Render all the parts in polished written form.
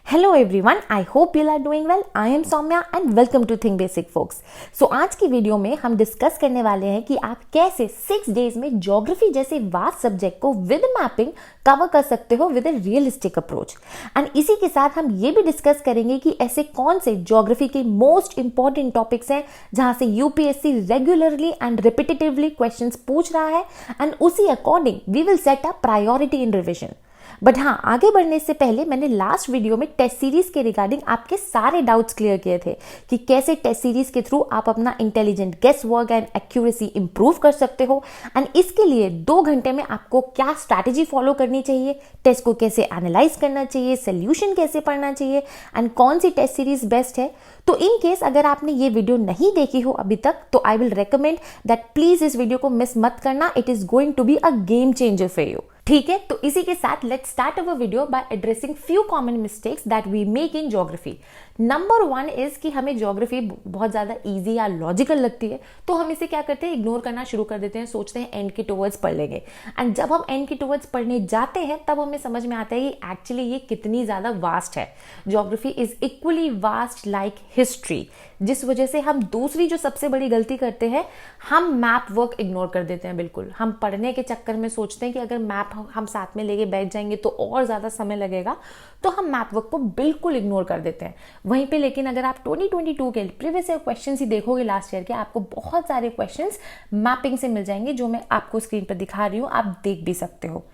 Hello everyone, I hope you are doing well. I am Saumya and welcome to think basic folks. So आज की video में हम discuss करने वाले हैं कि आप कैसे 6 डेज में ज्योग्राफी जैसे वास्ट सब्जेक्ट को विद मैपिंग कवर कर सकते हो with A realistic approach. And इसी के साथ हम ये भी डिस्कस करेंगे कि ऐसे कौन से ज्योग्राफी के मोस्ट इंपॉर्टेंट टॉपिक्स हैं जहां से UPSC regularly and repetitively questions पूछ रहा है एंड उसी according we will set a priority in revision. But हाँ, आगे बढ़ने से पहले मैंने लास्ट वीडियो में टेस्ट सीरीज के रिगार्डिंग आपके सारे डाउट्स क्लियर किए थे कि कैसे टेस्ट सीरीज के थ्रू आप अपना intelligent guess work and accuracy improve कर सकते हो। एंड इसके लिए 2 घंटे में आपको क्या स्ट्रैटेजी फॉलो करनी चाहिए, टेस्ट को कैसे एनालाइज करना चाहिए, सोल्यूशन कैसे पढ़ना चाहिए एंड कौन सी टेस्ट सीरीज बेस्ट है। तो इन केस अगर आपने ये वीडियो नहीं देखी हो अभी तक तो I will recommend that please इस वीडियो को मिस मत करना। It is going to be a game changer for you. ठीक है, तो इसी के साथ let's start our video by addressing few common mistakes that we make in geography. Number 1 is कि हमें ज्योग्राफी बहुत ज्यादा इजी या लॉजिकल लगती है, तो हम इसे क्या करते हैं, इग्नोर करना शुरू कर देते हैं, सोचते हैं एंड के टुवर्ड्स पढ़ लेंगे। एंड जब हम एंड के टुवर्ड्स पढ़ने जाते हैं तब हमें समझ में आता है कि एक्चुअली ये कितनी ज्यादा वास्ट है। Geography is equally vast like history, जिस वजह से हम दूसरी जो सबसे बड़ी गलती करते हैं, हम मैप वर्क इग्नोर कर देते हैं। बिल्कुल, हम पढ़ने के चक्कर में सोचते हैं कि अगर मैप हम साथ में लेके बैठ जाएंगे तो और ज्यादा समय लगेगा, तो हम मैप वर्क को बिल्कुल इग्नोर कर देते हैं वहीं पे। लेकिन अगर आप 2022 के प्रीवियस ईयर क्वेश्चंस ही देखोगे लास्ट ईयर के, आपको बहुत सारे क्वेश्चंस मैपिंग से मिल जाएंगे, जो मैं आपको स्क्रीन पर दिखा रही हूँ, आप देख भी सकते हो।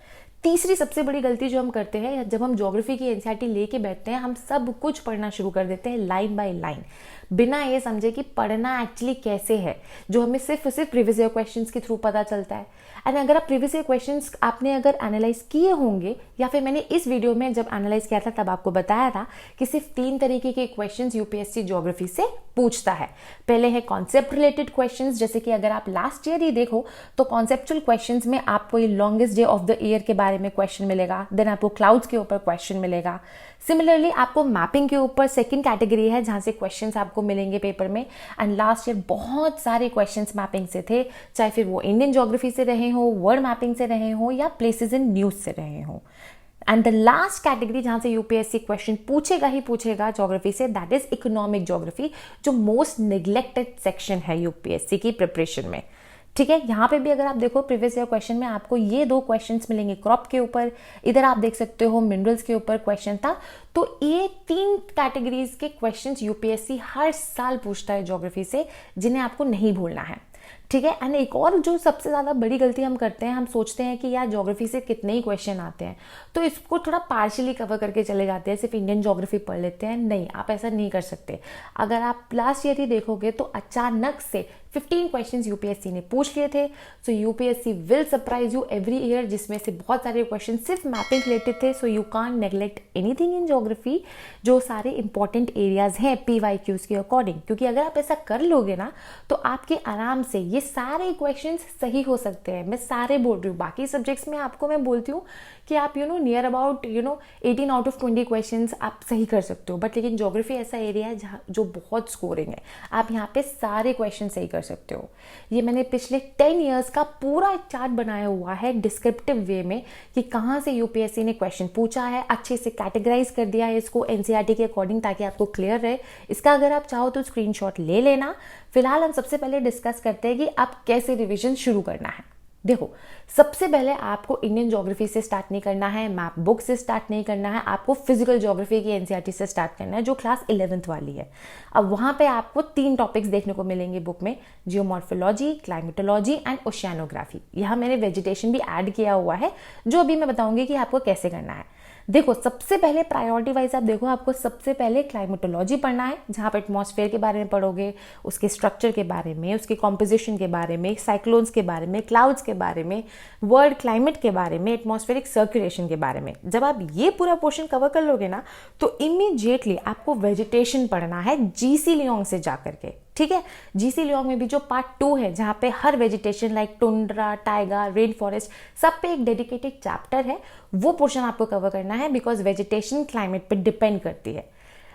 तीसरी सबसे बड़ी गलती जो हम करते हैं, जब हम ज्योग्राफी की एनसीईआरटी लेके बैठते हैं, हम सब कुछ पढ़ना शुरू कर देते हैं लाइन बाय लाइन, बिना ये समझे कि पढ़ना एक्चुअली कैसे है, जो हमें सिर्फ प्रीवियस ईयर क्वेश्चंस के थ्रू पता चलता है। एंड अगर आप प्रीवियस ईयर क्वेश्चंस आपने अगर एनालाइज किए होंगे, या फिर मैंने इस वीडियो में जब एनालाइज किया था तब आपको बताया था कि सिर्फ 3 तरीके के क्वेश्चंस यूपीएससी ज्योग्राफी से पूछता है। पहले है कॉन्सेप्ट रिलेटेड क्वेश्चंस, जैसे कि अगर आप लास्ट ईयर ही देखो तो कॉन्सेप्चुअल क्वेश्चंस में आपको ये longest day of the year के बारे में क्वेश्चन मिलेगा, देन आपको क्लाउड्स के ऊपर क्वेश्चन मिलेगा। सिमिलरली आपको मैपिंग के ऊपर सेकंड कैटेगरी है जहां से क्वेश्चंस आपको मिलेंगे पेपर में। एंड लास्ट ईयर बहुत सारे क्वेश्चंस मैपिंग से थे, चाहे फिर वो इंडियन ज्योग्राफी से रहे हो, वर्ड मैपिंग से रहे हो, या प्लेसेस इन न्यूज से रहे हो। एंड द लास्ट कैटेगरी जहां से यूपीएससी क्वेश्चन पूछेगा ही पूछेगा ज्योग्राफी से, दैट इज इकोनॉमिक ज्योग्राफी, जो मोस्ट नेग्लेक्टेड सेक्शन है यूपीएससी की प्रिपरेशन में। ठीक है, यहाँ पे भी अगर आप देखो प्रीवियस ईयर क्वेश्चन में आपको ये 2 क्वेश्चंस मिलेंगे क्रॉप के ऊपर, इधर आप देख सकते हो मिनरल्स के ऊपर क्वेश्चन था। तो ये 3 कैटेगरीज के क्वेश्चंस यूपीएससी हर साल पूछता है ज्योग्राफी से, जिन्हें आपको नहीं भूलना है। ठीक है, एंड एक और जो सबसे ज्यादा बड़ी गलती हम करते हैं, हम सोचते हैं कि यार ज्योग्राफी से कितने ही क्वेश्चन आते हैं तो इसको थोड़ा पार्शियली कवर करके चले जाते हैं, सिर्फ इंडियन ज्योग्राफी पढ़ लेते हैं। नहीं, आप ऐसा नहीं कर सकते। अगर आप लास्ट ईयर ही देखोगे तो अचानक से 15 क्वेश्चंस यूपीएससी ने पूछ लिए थे। So UPSC will surprise you every year, जिसमें से बहुत सारे क्वेश्चन सिर्फ मैपिंग रिलेटेड थे। So you can't neglect anything in geography, जो सारे इंपॉर्टेंट एरियाज हैं पीवाईक्यूज के अकॉर्डिंग, क्योंकि अगर आप ऐसा कर लोगे ना तो आपके आराम से ये सारे क्वेश्चंस सही हो सकते हैं। मैं सारे बोल रही हूँ, बाकी सब्जेक्ट्स में आपको मैं बोलती हूँ कि आप near about 18 out of 20 questions आप सही कर सकते हो, बट लेकिन ज्योग्राफी ऐसा एरिया है जहाँ जो बहुत स्कोरिंग है, आप यहाँ पे सारे क्वेश्चन सही कर सकते हो। ये मैंने पिछले 10 ईयर्स का पूरा चार्ट बनाया हुआ है डिस्क्रिप्टिव वे में कि कहाँ से यूपीएससी ने क्वेश्चन पूछा है, अच्छे से कैटेगराइज कर दिया है इसको एनसीईआरटी के अकॉर्डिंग, ताकि आपको क्लियर रहे। इसका अगर आप चाहो तो स्क्रीनशॉट ले लेना। फिलहाल हम सबसे पहले डिस्कस करते हैं कि आप कैसे रिविजन शुरू करना है। देखो, सबसे पहले आपको इंडियन ज्योग्राफी से स्टार्ट नहीं करना है, मैप बुक से स्टार्ट नहीं करना है, आपको फिजिकल ज्योग्राफी की एनसीईआरटी से स्टार्ट करना है, जो क्लास 11th वाली है। अब वहां पे आपको 3 टॉपिक्स देखने को मिलेंगे बुक में, जियोमॉर्फोलॉजी, क्लाइमेटोलॉजी एंड ओशियानोग्राफी। यहाँ मैंने वेजिटेशन भी ऐड किया हुआ है, जो अभी मैं बताऊंगी कि आपको कैसे करना है। देखो, सबसे पहले प्रायोरिटी वाइज आप देखो, आपको सबसे पहले क्लाइमेटोलॉजी पढ़ना है, जहाँ पर एटमॉस्फेयर के बारे में पढ़ोगे, उसके स्ट्रक्चर के बारे में, उसके कॉम्पोजिशन के बारे में, साइक्लोन्स के बारे में, क्लाउड्स के बारे में, वर्ल्ड क्लाइमेट के बारे में, एटमॉस्फेरिक सर्कुलेशन के बारे में। जब आप ये पूरा पोर्शन कवर कर लोगे ना तो इमीडिएटली आपको वेजिटेशन पढ़ना है जीसी लियोंग से जाकर के। ठीक है, जीसी लियोंग में भी जो पार्ट 2 है, जहाँ पे हर vegetation like tundra, taiga, rain forest, सब पे एक डेडिकेटेड चैप्टर है, वो पोर्शन आपको कवर करना है, बिकॉज वेजिटेशन क्लाइमेट पे डिपेंड करती है।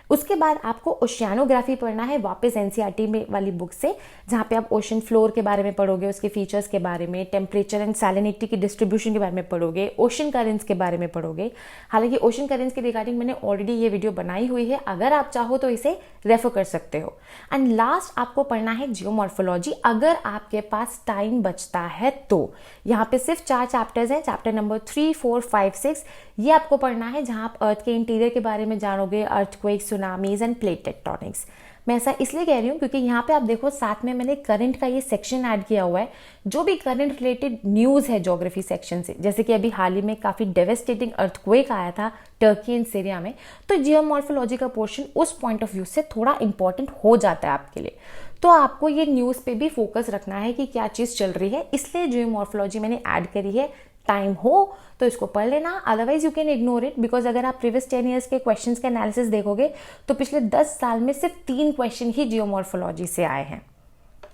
उसके बाद आपको ओशियानोग्राफी पढ़ना है वापस एनसीईआरटी में वाली बुक से, जहाँ पे आप ओशन फ्लोर के बारे में पढ़ोगे, उसके फीचर्स के बारे में, टेम्परेचर एंड सैलिनिटी की डिस्ट्रीब्यूशन के बारे में पढ़ोगे, ओशन करेंट्स के बारे में पढ़ोगे। हालांकि ओशन करेंट्स के रिगार्डिंग मैंने ऑलरेडी ये वीडियो बनाई हुई है, अगर आप चाहो तो इसे रेफर कर सकते हो। एंड लास्ट आपको पढ़ना है जियोमॉर्फोलॉजी, अगर आपके पास टाइम बचता है तो। यहाँ पे सिर्फ 4 चैप्टर्स हैं, चैप्टर नंबर 3, 4, 5, 6 ये आपको पढ़ना है, जहाँ आप अर्थ के इंटीरियर के बारे में जानोगे, earthquake, tsunamis and plate tectonics. मैं ऐसा इसलिए कह रही हूँ क्योंकि यहाँ पे आप देखो साथ में मैंने करंट का ये सेक्शन ऐड किया हुआ है, जो भी करंट रिलेटेड न्यूज़ है ज्योग्राफी सेक्शन से, जैसे कि अभी हाल ही में काफ़ी डेवेस्टेटिंग अर्थक्वेक आया था टर्की एंड सीरिया में, तो जियोमॉर्फोलॉजी का पोर्शन उस पॉइंट ऑफ व्यू से थोड़ा इंपॉर्टेंट हो जाता है आपके लिए। तो आपको ये न्यूज़ पे भी फोकस रखना है कि क्या चीज़ चल रही है, इसलिए जियोमॉर्फोलॉजी मैंने ऐड करी है। टाइम हो तो इसको पढ़ लेना, otherwise you can ignore it, because अगर आप प्रीवियस 10 ईयर्स के क्वेश्चंस के एनालिसिस देखोगे तो पिछले 10 साल में सिर्फ 3 क्वेश्चन ही जियोमॉर्फोलॉजी से आए हैं।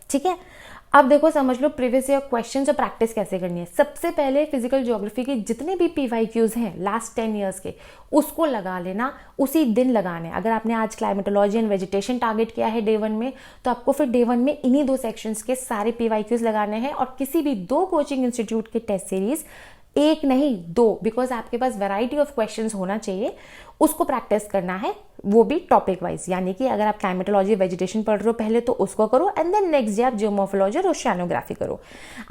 ठीक है, अब देखो समझ लो प्रीवियस ईयर क्वेश्चन और प्रैक्टिस कैसे करनी है। सबसे पहले फिजिकल ज्योग्राफी के जितने भी PYQs हैं लास्ट 10 ईयर्स के, उसको लगा लेना, उसी दिन लगाने। अगर आपने आज क्लाइमेटोलॉजी एंड वेजिटेशन टारगेट किया है डे 1 में, तो आपको फिर डे 1 में इन्हीं 2 सेक्शंस के सारे PYQs लगाने हैं, और किसी भी 2 कोचिंग इंस्टीट्यूट के टेस्ट सीरीज, 1 नहीं 2, बिकॉज आपके पास वैरायटी ऑफ क्वेश्चंस होना चाहिए, उसको प्रैक्टिस करना है, वो भी टॉपिक वाइज। यानी कि अगर आप क्लाइमेटोलॉजी वेजिटेशन पढ़ रहे हो पहले तो उसको करो, एंड देन नेक्स्ट डे आप जियोमॉर्फोलॉजी और ओशियानोग्राफी करो।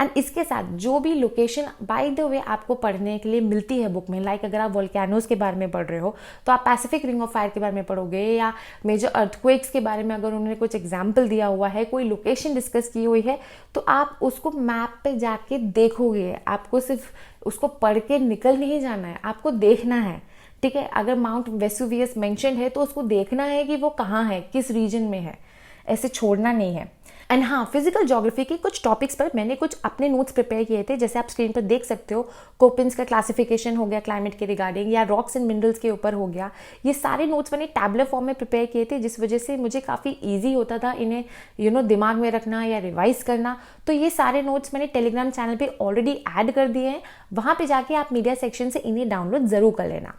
एंड इसके साथ जो भी लोकेशन बाय द वे आपको पढ़ने के लिए मिलती है बुक में, लाइक अगर आप वोल्केनोज के बारे में पढ़ रहे हो तो आप पैसिफिक रिंग ऑफ फायर के बारे में पढ़ोगे, या मेजर अर्थक्वेक्स के बारे में अगर उन्होंने कुछ एग्जाम्पल दिया हुआ है, कोई लोकेशन डिस्कस की हुई है, तो आप उसको मैप पे जाके देखोगे। आपको सिर्फ उसको पढ़ के निकल नहीं जाना है, आपको देखना है। ठीक है, अगर माउंट वेसुवियस मेंशन है तो उसको देखना है कि वो कहाँ है, किस रीजन में है, ऐसे छोड़ना नहीं है। एंड हाँ, फिजिकल ज्योग्राफी के कुछ टॉपिक्स पर मैंने कुछ अपने नोट्स प्रिपेयर किए थे, जैसे आप स्क्रीन पर देख सकते हो। कोपिन्स का क्लासिफिकेशन हो गया क्लाइमेट के रिगार्डिंग, या रॉक्स एंड मिनरल्स के ऊपर हो गया। ये सारे नोट्स मैंने टैबलेट फॉर्म में प्रिपेयर किए थे, जिस वजह से मुझे काफ़ी ईजी होता था इन्हें दिमाग में रखना या रिवाइज करना। तो ये सारे नोट्स मैंने टेलीग्राम चैनल पर ऑलरेडी ऐड कर दिए हैं, वहाँ पर जाके आप मीडिया सेक्शन से इन्हें डाउनलोड जरूर कर लेना।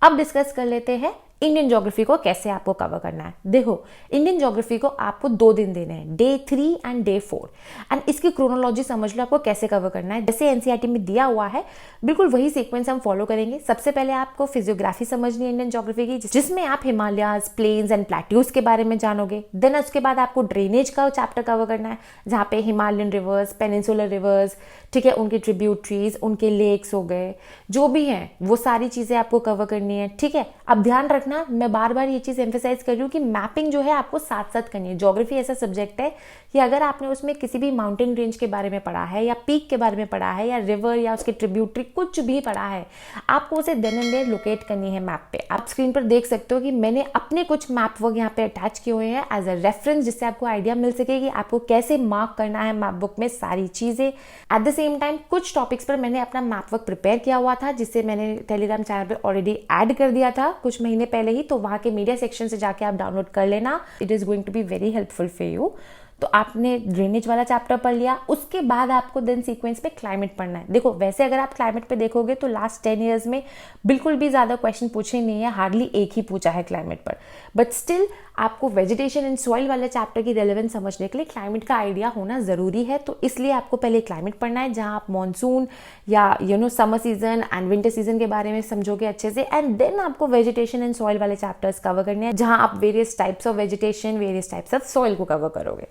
अब डिस्कस कर लेते हैं इंडियन ज्योग्राफी को कैसे आपको कवर करना है। देखो, इंडियन ज्योग्राफी को आपको 2 दिन देने हैं, डे 3 एंड डे 4, एंड इसकी क्रोनोलॉजी समझ लो आपको कैसे कवर करना है। जैसे एनसीईआरटी में दिया हुआ है, बिल्कुल वही सीक्वेंस हम फॉलो करेंगे। सबसे पहले आपको फिजियोग्राफी समझनी है इंडियन ज्योग्राफी की, जिसमें आप हिमालयाज, प्लेन्स एंड प्लेट्यूज के बारे में जानोगे। देन उसके बाद आपको ड्रेनेज का चैप्टर कवर करना है, जहाँ पे हिमालयन रिवर्स, पेनिनसुलर रिवर्स, ठीक है, उनके ट्रिब्यूटरीज, उनके लेक्स हो गए, जो भी हैं वो सारी चीजें आपको कवर करनी है। ठीक है, अब ध्यान रखना, मैं बार बार ये चीज एम्फेसाइज कर रही हूँ कि मैपिंग जो है आपको साथ साथ करनी है। ज्योग्राफी ऐसा सब्जेक्ट है कि अगर आपने उसमें किसी भी माउंटेन रेंज के बारे में पढ़ा है, या पीक के बारे में पढ़ा है, या रिवर या उसके ट्रिब्यूटरी कुछ भी पढ़ा है, आपको उसे देन एंड देयर लोकेट करनी है मैप पे। आप स्क्रीन पर देख सकते हो कि मैंने अपने कुछ मैप वर्क यहाँ पे अटैच किए हुए हैं एज अ रेफरेंस, जिससे आपको आइडिया मिल सके कि आपको कैसे मार्क करना है मैप बुक में सारी चीजें। एट द सेम टाइम कुछ टॉपिक्स पर मैंने अपना मैप वर्क प्रिपेयर किया हुआ था, जिससे मैंने टेलीग्राम चैनल पर ऑलरेडी ऐड कर दिया था कुछ महीने पहले ही, तो वहां के मीडिया सेक्शन से जाके आप डाउनलोड कर लेना। It is going to be very helpful for you. तो आपने ड्रेनेज वाला चैप्टर पढ़ लिया, उसके बाद आपको देन सीक्वेंस पे क्लाइमेट पढ़ना है। देखो, वैसे अगर आप क्लाइमेट पे देखोगे तो लास्ट 10 ईयर्स में बिल्कुल भी ज्यादा क्वेश्चन पूछे नहीं है, हार्डली एक ही पूछा है क्लाइमेट पर, बट स्टिल आपको वेजिटेशन एंड सॉइल वाले चैप्टर की रेलेवेंस समझने के लिए क्लाइमेट का आइडिया होना जरूरी है। तो इसलिए आपको पहले क्लाइमेट पढ़ना है, जहां आप मॉनसून या summer season and winter season के बारे में समझोगे अच्छे से, एंड देन आपको वेजिटेशन एंड सॉइल वाले चैप्टर्स कवर करने हैं, जहां आप various types of vegetation, various types of soil को कवर करोगे।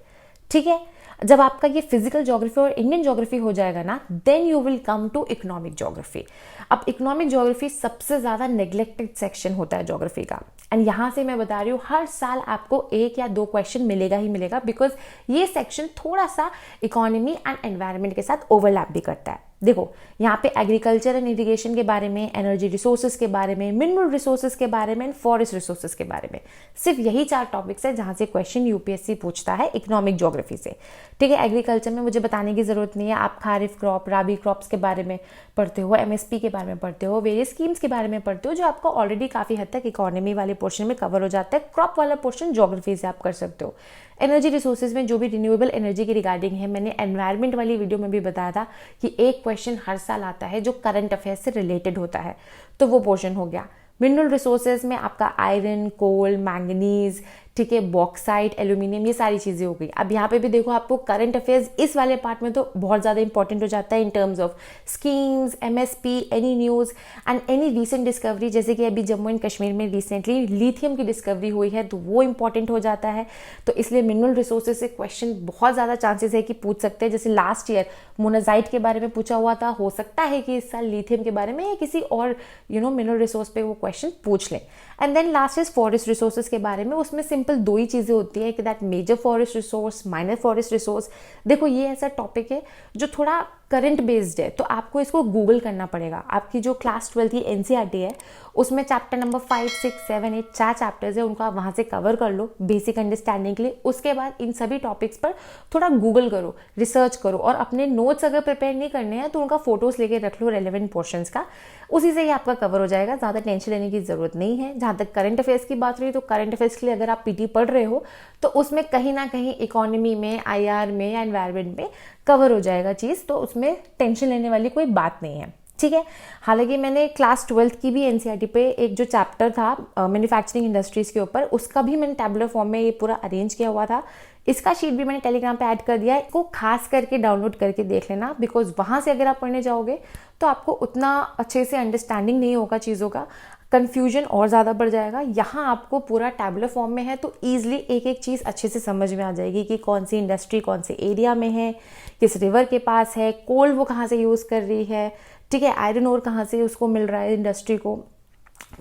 ठीक है, जब आपका ये फिजिकल ज्योग्राफी और इंडियन ज्योग्राफी हो जाएगा ना, then you will come to economic geography. अब इकोनॉमिक ज्योग्राफी सबसे ज्यादा नेग्लेक्टेड सेक्शन होता है ज्योग्राफी का, एंड यहां से मैं बता रही हूँ हर साल आपको 1 या 2 क्वेश्चन मिलेगा ही मिलेगा, बिकॉज ये सेक्शन थोड़ा सा इकोनॉमी एंड एनवायरनमेंट के साथ ओवरलैप भी करता है। देखो, यहाँ पे एग्रीकल्चर एंड इरिगेशन के बारे में, एनर्जी रिसोर्सेज के बारे में, मिनरल रिसोर्सेज के बारे में, एंड फॉरेस्ट रिसोर्सेज के बारे में, सिर्फ यही 4 टॉपिक्स है जहां से क्वेश्चन यूपीएससी पूछता है इकोनॉमिक ज्योग्राफी से। ठीक है, एग्रीकल्चर में मुझे बताने की जरूरत नहीं है, आप खारिफ क्रॉप, राबी क्रॉप्स के बारे में पढ़ते हो, एमएसपी के बारे में पढ़ते हो, वेरियस स्कीम्स के बारे में पढ़ते हो, जो आपको ऑलरेडी काफी हद तक इकोनॉमी वाले पोर्शन में कवर हो जाता है। क्रॉप वाला पोर्शन ज्योग्राफी से आप कर सकते हो। एनर्जी रिसोर्सेज में जो भी रिन्यूएबल एनर्जी की रिगार्डिंग है, मैंने एनवायरमेंट वाली वीडियो में भी बताया था कि एक क्वेश्चन हर साल आता है जो करंट अफेयर से रिलेटेड होता है, तो वो पोर्शन हो गया। मिनरल रिसोर्सेज में आपका आयरन, कोल, मैंगनीज, ठीक है, बॉक्साइट, एल्यूमिनियम, ये सारी चीज़ें हो गई। अब यहाँ पे भी देखो आपको करंट अफेयर्स इस वाले पार्ट में तो बहुत ज़्यादा इंपॉर्टेंट हो जाता है in terms of schemes, MSP, any news and any recent discovery. जैसे कि अभी जम्मू एंड कश्मीर में रिसेंटली लिथियम की डिस्कवरी हुई है, तो वो इंपॉर्टेंट हो जाता है। तो इसलिए मिनरल रिसोर्सेज से क्वेश्चन बहुत ज़्यादा चांसेस है कि पूछ सकते हैं। जैसे लास्ट ईयर मोनाजाइट के बारे में पूछा हुआ था, हो सकता है कि इस साल लिथियम के बारे में या किसी और मिनरल रिसोर्स पे वो क्वेश्चन पूछ लें। And then last is forest resources के बारे में। उसमें सिंपल दो ही चीज़ें होती है कि that major forest resource, minor forest resource. देखो ये ऐसा टॉपिक है जो थोड़ा करंट बेस्ड है, तो आपको इसको गूगल करना पड़ेगा। आपकी जो क्लास 12 की एनसीईआरटी है उसमें चैप्टर नंबर 5, 6, 7, 8 4 चैप्टर्स है, उनको आप वहाँ से कवर कर लो बेसिक अंडरस्टैंडिंग के लिए। उसके बाद इन सभी टॉपिक्स पर थोड़ा गूगल करो, रिसर्च करो, और अपने नोट्स अगर प्रिपेयर नहीं करने हैं तो उनका फोटोज लेके रख लो रेलेवेंट पोर्शंस का, उसी से ही आपका कवर हो जाएगा। ज़्यादा टेंशन लेने की जरूरत नहीं है। जहाँ तक करंट अफेयर्स की बात रही, तो करंट अफेयर्स के लिए अगर आप पीटी पढ़ रहे हो तो उसमें कहीं ना कहीं इकोनॉमी में, आईआर में या एनवायरमेंट में कवर हो जाएगा चीज़, तो उसमें टेंशन लेने वाली कोई बात नहीं है, ठीक है। हालांकि मैंने क्लास 12 की भी एनसीईआरटी पे एक जो चैप्टर था मैन्युफैक्चरिंग इंडस्ट्रीज के ऊपर, उसका भी मैंने टैबुलर फॉर्म में ये पूरा अरेंज किया हुआ था। इसका शीट भी मैंने टेलीग्राम पे ऐड कर दिया है, इसको खास करके डाउनलोड करके देख लेना, बिकॉज वहाँ से अगर आप पढ़ने जाओगे तो आपको उतना अच्छे से अंडरस्टैंडिंग नहीं होगा चीज़ों का, कंफ्यूजन और ज़्यादा बढ़ जाएगा। यहाँ आपको पूरा टैबुलर फॉर्म में है, तो ईजिली एक एक चीज़ अच्छे से समझ में आ जाएगी कि कौन सी इंडस्ट्री कौन से एरिया में है, किस रिवर के पास है, कोल वो कहाँ से यूज़ कर रही है, ठीक है, आयरन ओर कहाँ से उसको मिल रहा है इंडस्ट्री को।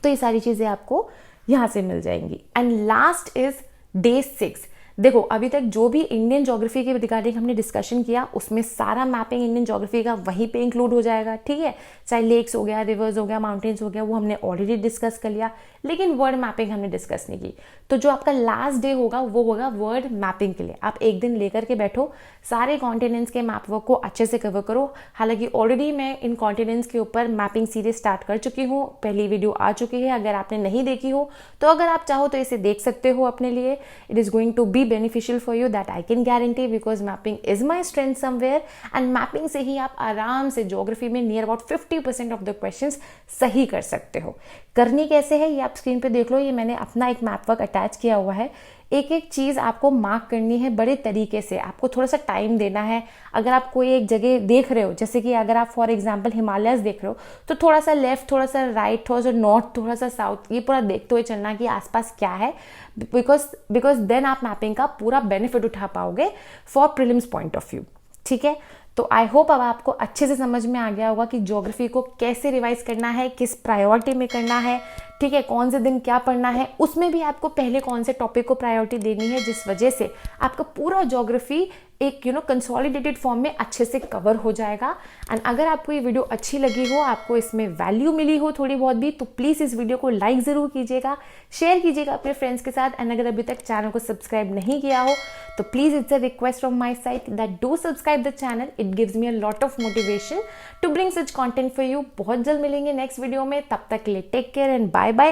तो ये सारी चीज़ें आपको यहाँ से मिल जाएंगी। And last is day 6। देखो अभी तक जो भी इंडियन ज्योग्राफी के रिगार्डिंग हमने डिस्कशन किया उसमें सारा मैपिंग इंडियन ज्योग्राफी का वहीं पे इंक्लूड हो जाएगा, ठीक है। चाहे लेक्स हो गया, रिवर्स हो गया, माउंटेन्स हो गया, वो हमने ऑलरेडी डिस्कस कर लिया, लेकिन वर्ड मैपिंग हमने डिस्कस नहीं की। तो जो आपका लास्ट डे होगा वो होगा वर्ड मैपिंग के लिए। आप एक दिन लेकर के बैठो, सारे कॉन्टिनेंट्स के मैप वर्क को अच्छे से कवर करो। हालांकि ऑलरेडी मैं इन कॉन्टिनेंट्स के ऊपर मैपिंग सीरीज स्टार्ट कर चुकी हूँ, पहली वीडियो आ चुकी है। अगर आपने नहीं देखी हो तो अगर आप चाहो तो इसे देख सकते हो अपने लिए। It is going to be beneficial for you, that I can guarantee, because mapping is my strength somewhere, and mapping से ही आप आराम से ज्योग्राफी में near about 50% of the questions सही कर सकते हो। करनी कैसे है ये आप स्क्रीन पे देख लो। ये मैंने अपना एक मैप वर्क अटैच किया हुआ है। एक एक चीज़ आपको मार्क करनी है बड़े तरीके से, आपको थोड़ा सा टाइम देना है। अगर आप कोई एक जगह देख रहे हो, जैसे कि अगर आप फॉर एग्जांपल हिमालयस देख रहे हो, तो थोड़ा सा लेफ्ट, थोड़ा सा राइट, थोड़ा सा नॉर्थ, थोड़ा सा साउथ, ये पूरा देखते हुए चलना कि आसपास क्या है, बिकॉज देन आप मैपिंग का पूरा बेनिफिट उठा पाओगे for prelims point of view, ठीक है। तो आई होप अब आपको अच्छे से समझ में आ गया होगा कि ज्योग्राफी को कैसे रिवाइज करना है, किस प्रायोरिटी में करना है, ठीक है, कौन से दिन क्या पढ़ना है, उसमें भी आपको पहले कौन से टॉपिक को प्रायोरिटी देनी है, जिस वजह से आपका पूरा ज्योग्राफी एक कंसोलिडेटेड फॉर्म में अच्छे से कवर हो जाएगा। एंड अगर आपको ये वीडियो अच्छी लगी हो, आपको इसमें वैल्यू मिली हो थोड़ी बहुत भी, तो प्लीज़ इस वीडियो को लाइक ज़रूर कीजिएगा, शेयर कीजिएगा अपने फ्रेंड्स के साथ। एंड अगर अभी तक चैनल को सब्सक्राइब नहीं किया हो तो please it's a request from my side that do subscribe the channel. It gives me a lot of motivation to bring such content for you. बहुत जल्द मिलेंगे नेक्स्ट वीडियो में, तब तक के लिए टेक केयर एंड बाय।